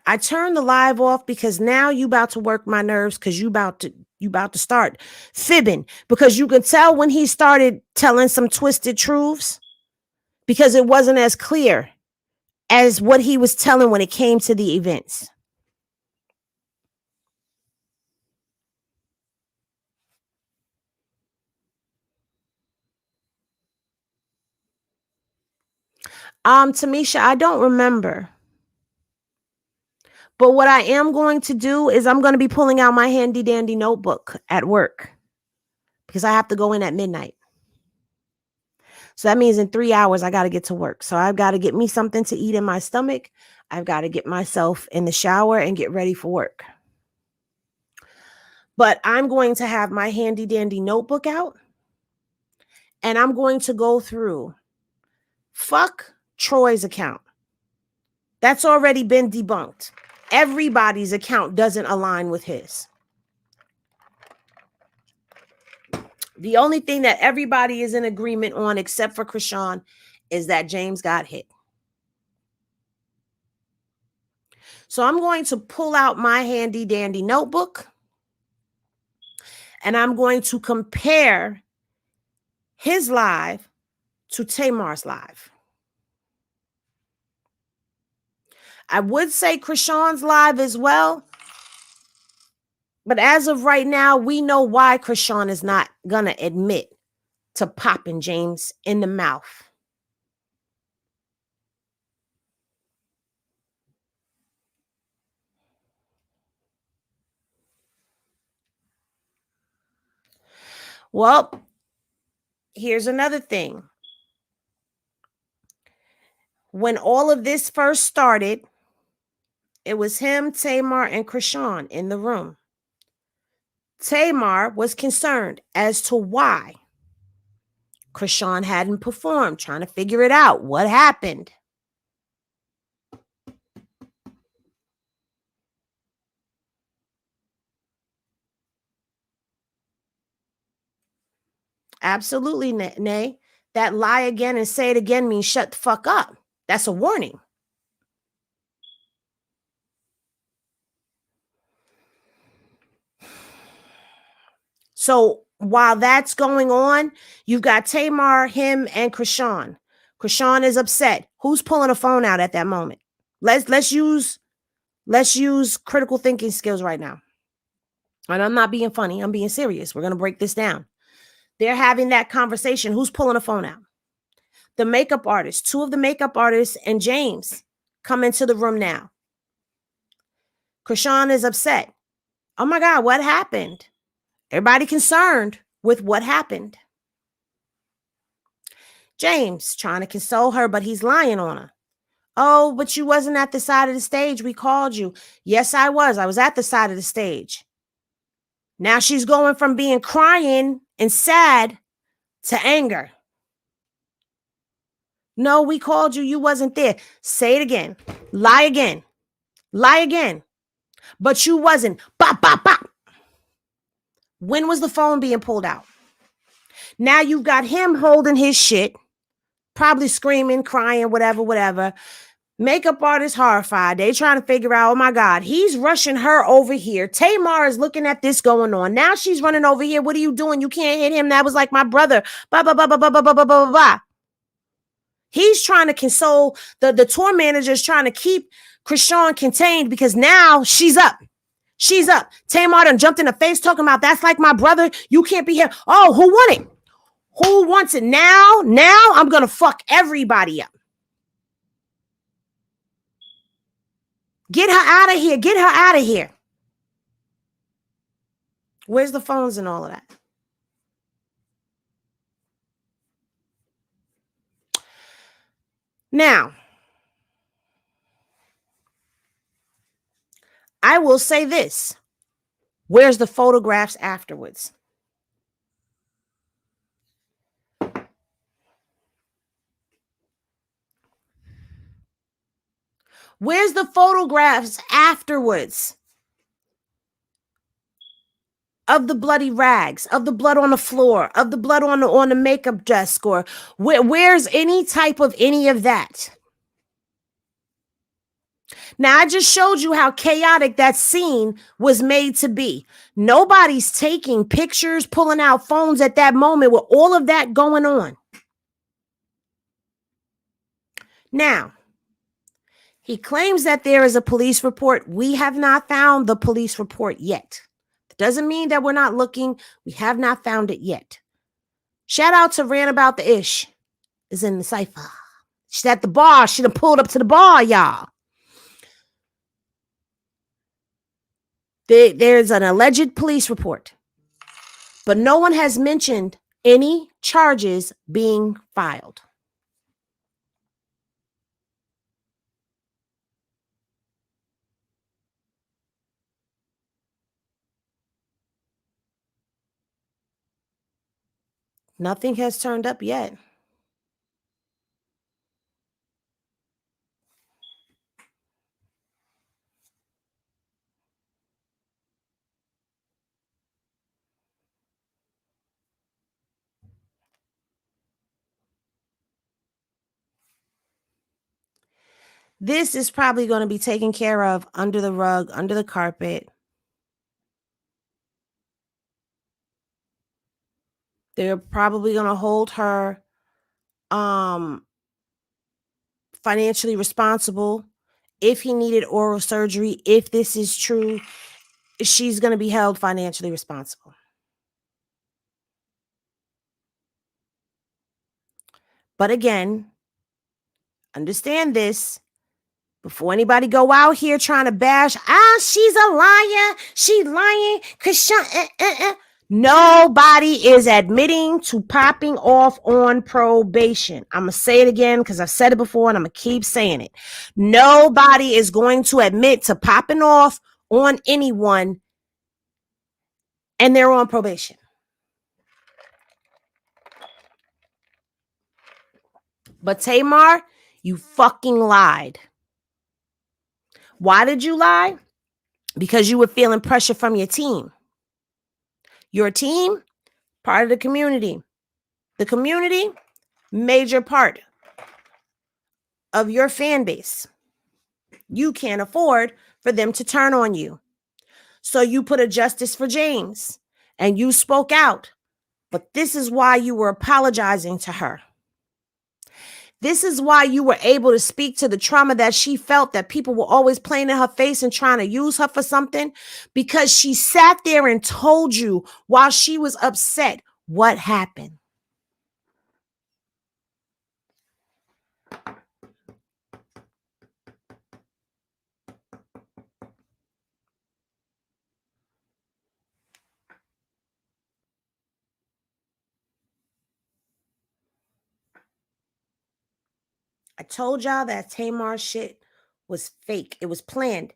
I turn the live off because now you about to work my nerves because you about to You about to start fibbing, because you can tell when he started telling some twisted truths, because it wasn't as clear as what he was telling when it came to the events. Tamisha, I don't remember. But what I am going to do is I'm going to be pulling out my handy dandy notebook at work, because I have to go in at midnight. So that means in 3 hours, I got to get to work. So I've got to get me something to eat in my stomach. I've got to get myself in the shower and get ready for work. But I'm going to have my handy dandy notebook out, and I'm going to go through. Fuck Troy's account. That's already been debunked. Everybody's account doesn't align with his. The only thing that everybody is in agreement on, except for Chrisean, is that James got hit. So I'm going to pull out my handy dandy notebook, and I'm going to compare his live to Tamar's live. I would say Chrisean's live as well, but as of right now, we know why Chrisean is not going to admit to popping James in the mouth. Well, here's another thing. When all of this first started, it was him, Tamar, and Chrisean in the room. Tamar was concerned as to why Chrisean hadn't performed, trying to figure it out. What happened? Absolutely, Nay. That lie again and say it again means shut the fuck up. That's a warning. So while that's going on, you've got Tamar, him, and Chrisean. Chrisean is upset. Who's pulling a phone out at that moment? Let's use critical thinking skills right now. And I'm not being funny. I'm being serious. We're going to break this down. They're having that conversation. Who's pulling a phone out? The makeup artist. Two of the makeup artists and James come into the room now. Chrisean is upset. Oh my God, what happened? Everybody concerned with what happened. James trying to console her, but he's lying on her. Oh, but you wasn't at the side of the stage. We called you. Yes, I was. I was at the side of the stage. Now she's going from being crying and sad to anger. No, we called you. You wasn't there. Say it again. Lie again. Lie again. But you wasn't. Bop, bop, bop. When was the phone being pulled out? Now you've got him holding his shit, probably screaming, crying, whatever. Makeup artist horrified. They trying to figure out, oh my God, he's rushing her over here. Tamar is looking at this going on. Now she's running over here. What are you doing? You can't hit him. That was like my brother. Blah, blah, blah, blah, blah, blah, blah, blah, blah, blah. He's trying to console. The tour manager is trying to keep Chrisean contained, because now she's up. She's up. Tamar done jumped in the face talking about, that's like my brother. You can't be here. Oh, who won it? Who wants it? Now I'm going to fuck everybody up. Get her out of here. Get her out of here. Where's the phones and all of that? Now, I will say this. Where's the photographs afterwards? Where's the photographs afterwards of the bloody rags, of the blood on the floor, of the blood on the makeup desk, or where's any type of any of that? Now, I just showed you how chaotic that scene was made to be. Nobody's taking pictures, pulling out phones at that moment with all of that going on. Now, he claims that there is a police report. We have not found the police report yet. That doesn't mean that we're not looking. We have not found it yet. Shout out to Ran About the Ish. Is in the cipher. She's at the bar. She done pulled up to the bar, y'all. There's an alleged police report, but no one has mentioned any charges being filed. Nothing has turned up yet. This is probably going to be taken care of under the rug, under the carpet. They're probably going to hold her financially responsible. If he needed oral surgery, if this is true, she's going to be held financially responsible. But again, understand this. Before anybody go out here trying to bash, she's a liar. She lying. Nobody is admitting to popping off on probation. I'm going to say it again because I've said it before and I'm going to keep saying it. Nobody is going to admit to popping off on anyone and they're on probation. But Tamar, you fucking lied. Why did you lie? Because you were feeling pressure from your team. Your team, part of the community. The community, major part of your fan base. You can't afford for them to turn on you. So you put a justice for James and you spoke out. But this is why you were apologizing to her. This is why you were able to speak to the trauma that she felt, that people were always playing in her face and trying to use her for something, because she sat there and told you while she was upset what happened. I told y'all that Tamar shit was fake. It was planned.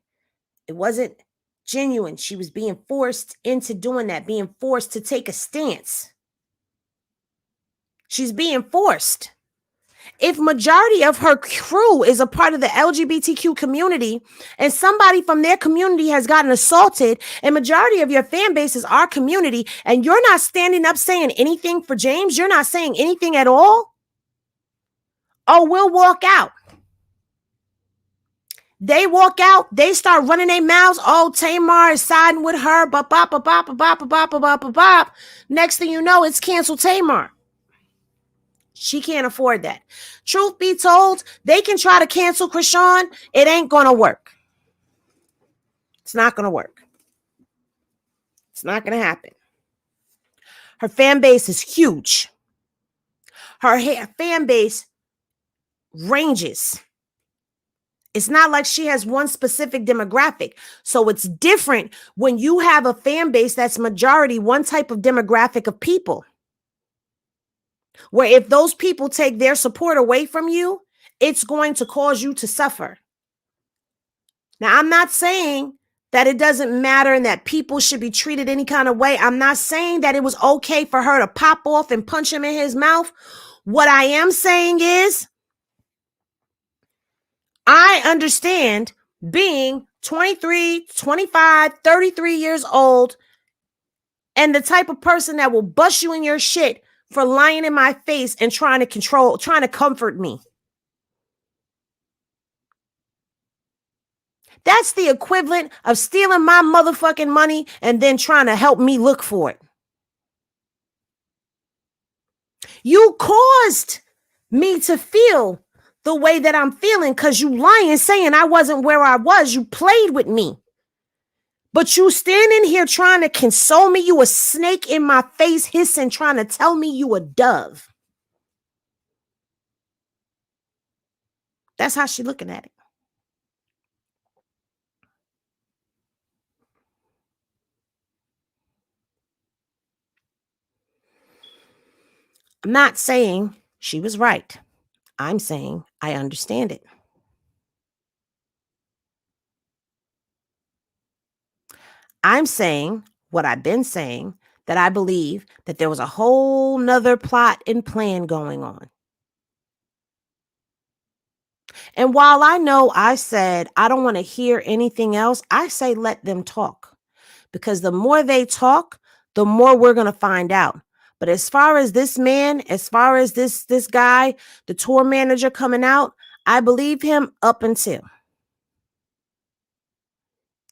It wasn't genuine. She was being forced into doing that, being forced to take a stance. She's being forced. If majority of her crew is a part of the LGBTQ community and somebody from their community has gotten assaulted and majority of your fan base is our community and you're not standing up saying anything for James, you're not saying anything at all, oh, we'll walk out. They walk out, they start running their mouths. Oh, Tamar is siding with her. Bop, bop, bop, bop, bop, bop, bop, bop, bop, bop. Next thing you know, it's cancel Tamar. She can't afford that. Truth be told, they can try to cancel Chrisean. It ain't going to work. It's not going to work. It's not going to happen. Her fan base is huge. Her fan base ranges. It's not like she has one specific demographic. So it's different when you have a fan base that's majority one type of demographic of people. Where if those people take their support away from you, it's going to cause you to suffer. Now, I'm not saying that it doesn't matter and that people should be treated any kind of way. I'm not saying that it was okay for her to pop off and punch him in his mouth. What I am saying is, I understand being 23, 25, 33 years old and the type of person that will bust you in your shit for lying in my face and trying to comfort me. That's the equivalent of stealing my motherfucking money and then trying to help me look for it. You caused me to feel the way that I'm feeling because you lying, saying I wasn't where I was. You played with me. But you standing here trying to console me. You a snake in my face hissing, trying to tell me you a dove. That's how she looking at it. I'm not saying she was right. I'm saying I understand it. I'm saying what I've been saying, that I believe that there was a whole nother plot and plan going on. And while I know I said I don't want to hear anything else, I say let them talk. Because the more they talk, the more we're going to find out. But as far as this man, as far as this guy, the tour manager coming out, I believe him up until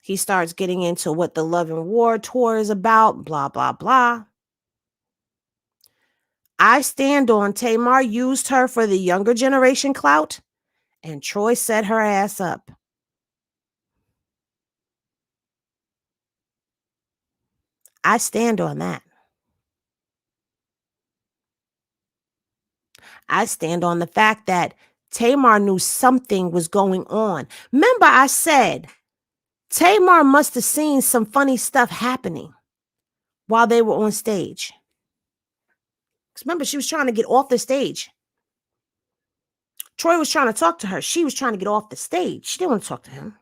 he starts getting into what the Love and War tour is about, blah, blah, blah. I stand on Tamar used her for the younger generation clout, and Troy set her ass up. I stand on that. I stand on the fact that Tamar knew something was going on. Remember, I said Tamar must have seen some funny stuff happening while they were on stage. Because remember, she was trying to get off the stage. Troy was trying to talk to her. She was trying to get off the stage. She didn't want to talk to him.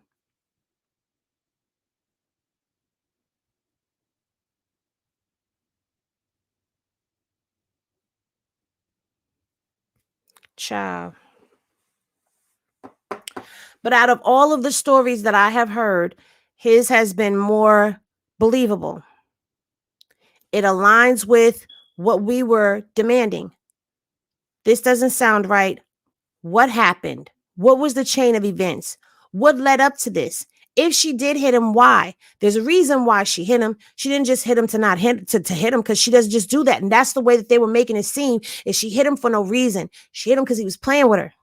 Child. But out of all of the stories that I have heard, his has been more believable. It aligns with what we were demanding. This doesn't sound right. What happened? What was the chain of events? What led up to this? If she did hit him, why? There's a reason why she hit him. She didn't just hit him to not hit to hit him, because she doesn't just do that. And that's the way that they were making it seem. Is she hit him for no reason? She hit him because he was playing with her.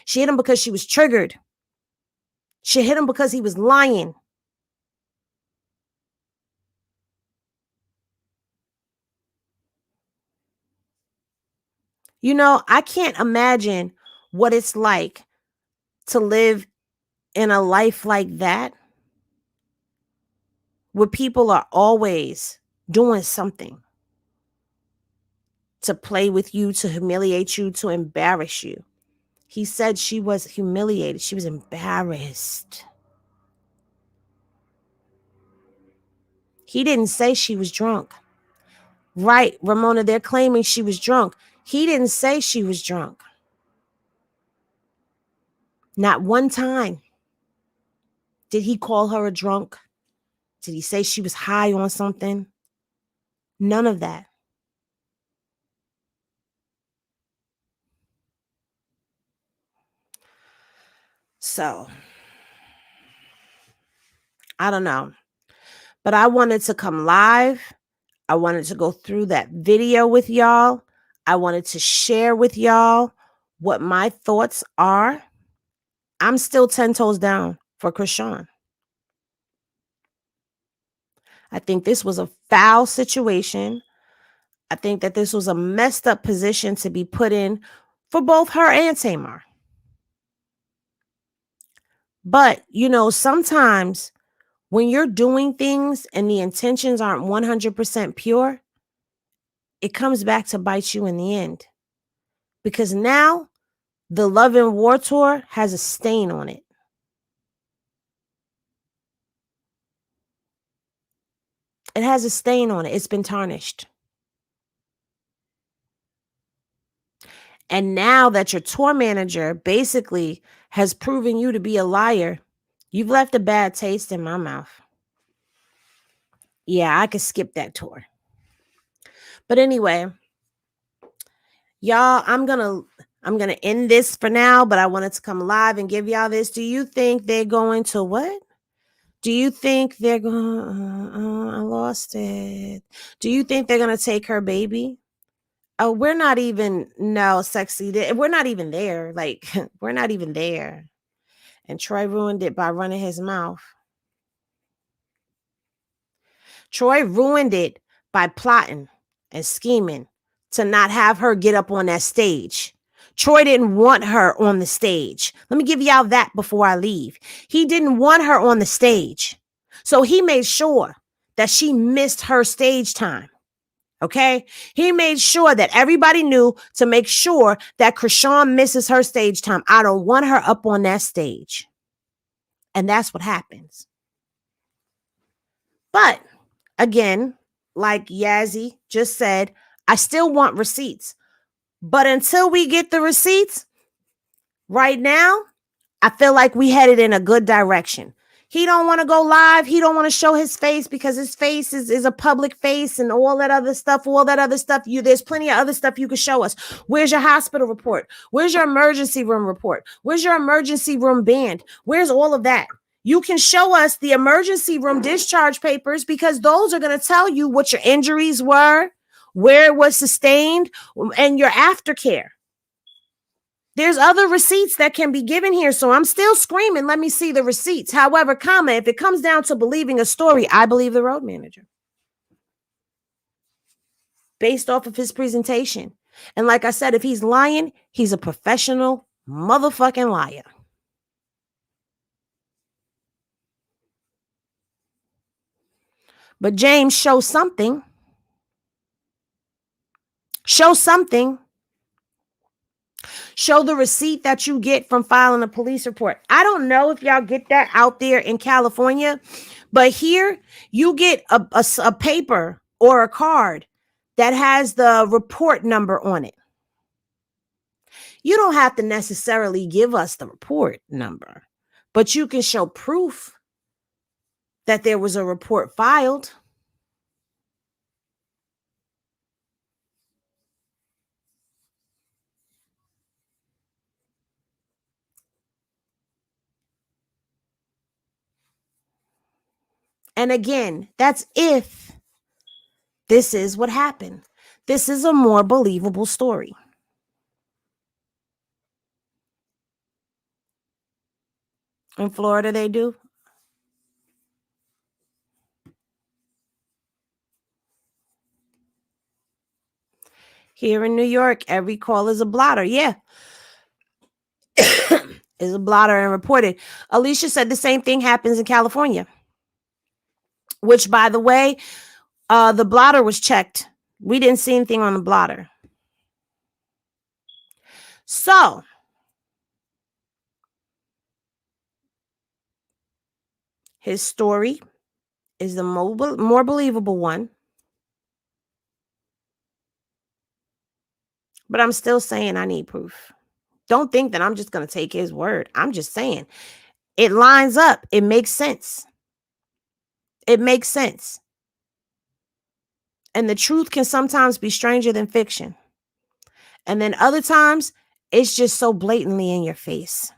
She hit him because she was triggered. She hit him because he was lying. You know, I can't imagine what it's like to live in a life like that, where people are always doing something to play with you, to humiliate you, to embarrass you. He said she was humiliated. She was embarrassed. He didn't say she was drunk. Right, Ramona, they're claiming she was drunk. He didn't say she was drunk. Not one time did he call her a drunk. Did he say she was high on something? None of that. So, I don't know. But I wanted to come live. I wanted to go through that video with y'all. I wanted to share with y'all what my thoughts are. I'm still 10 toes down for Chrisean. I think this was a foul situation. I think that this was a messed up position to be put in for both her and Tamar. But, you know, sometimes when you're doing things and the intentions aren't 100% pure, it comes back to bite you in the end. Because now the Love and War Tour has a stain on it. It has a stain on it. It's been tarnished. And now that your tour manager basically has proven you to be a liar, you've left a bad taste in my mouth. Yeah, I could skip that tour. But anyway, y'all, I'm going to I'm going to end this for now, but I wanted to come live and give y'all this. Do you think they're going to what? Do you think they're going I lost it. Do you think they're going to take her baby? Oh, we're not even no sexy. We're not even there. Like we're not even there. And Troy ruined it by running his mouth. Troy ruined it by plotting and scheming to not have her get up on that stage. Troy didn't want her on the stage. Let me give y'all that before I leave. He didn't want her on the stage. So he made sure that she missed her stage time. Okay? He made sure that everybody knew to make sure that Chrisean misses her stage time. I don't want her up on that stage. And that's what happens. But again, like Yazzie just said, I still want receipts. But until we get the receipts, right now, I feel like we headed in a good direction. He don't want to go live. He don't want to show his face because his face is a public face and all that other stuff. There's plenty of other stuff you can show us. Where's your hospital report? Where's your emergency room report? Where's your emergency room band? Where's all of that? You can show us the emergency room discharge papers because those are going to tell you what your injuries were, where it was sustained, and your aftercare. There's other receipts that can be given here. So I'm still screaming, let me see the receipts. However, if it comes down to believing a story, I believe the road manager. Based off of his presentation. And like I said, if he's lying, he's a professional motherfucking liar. But James, show something. Show something. Show the receipt that you get from filing a police report. I don't know if y'all get that out there in California, but here you get a paper or a card that has the report number on it. You don't have to necessarily give us the report number, but you can show proof that there was a report filed. And again, that's if this is what happened. This is a more believable story. In Florida, they do. Here in New York, every call is a blotter. Yeah. Is a blotter and reported. Alicia said the same thing happens in California. Which, by the way, the blotter was checked. We didn't see anything on the blotter. So, his story is the more believable one. But I'm still saying I need proof. Don't think that I'm just going to take his word. I'm just saying it lines up. It makes sense. It makes sense. And the truth can sometimes be stranger than fiction. And then other times, it's just so blatantly in your face.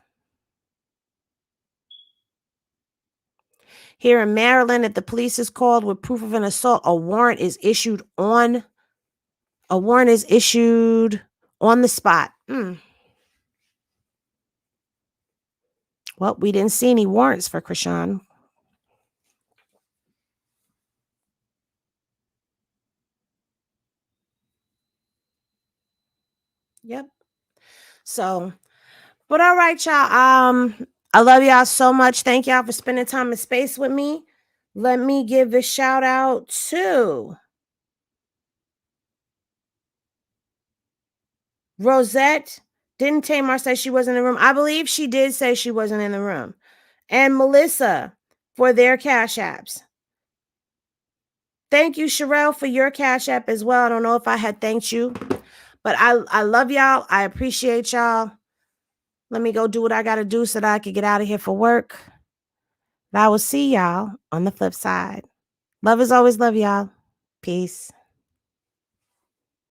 Here in Maryland, if the police is called with proof of an assault, a warrant is issued on the spot. Well, we didn't see any warrants for Chrisean. Yep. So, but all right, y'all. I love y'all so much. Thank y'all for spending time and space with me. Let me give a shout out to Rosette. Didn't Tamar say she wasn't in the room? I believe she did say she wasn't in the room. And Melissa for their cash apps. Thank you, Sherelle, for your cash app as well. I don't know if I had thanked you, but I love y'all. I appreciate y'all. Let me go do what I got to do so that I can get out of here for work. But I will see y'all on the flip side. Love is always love, y'all. Peace.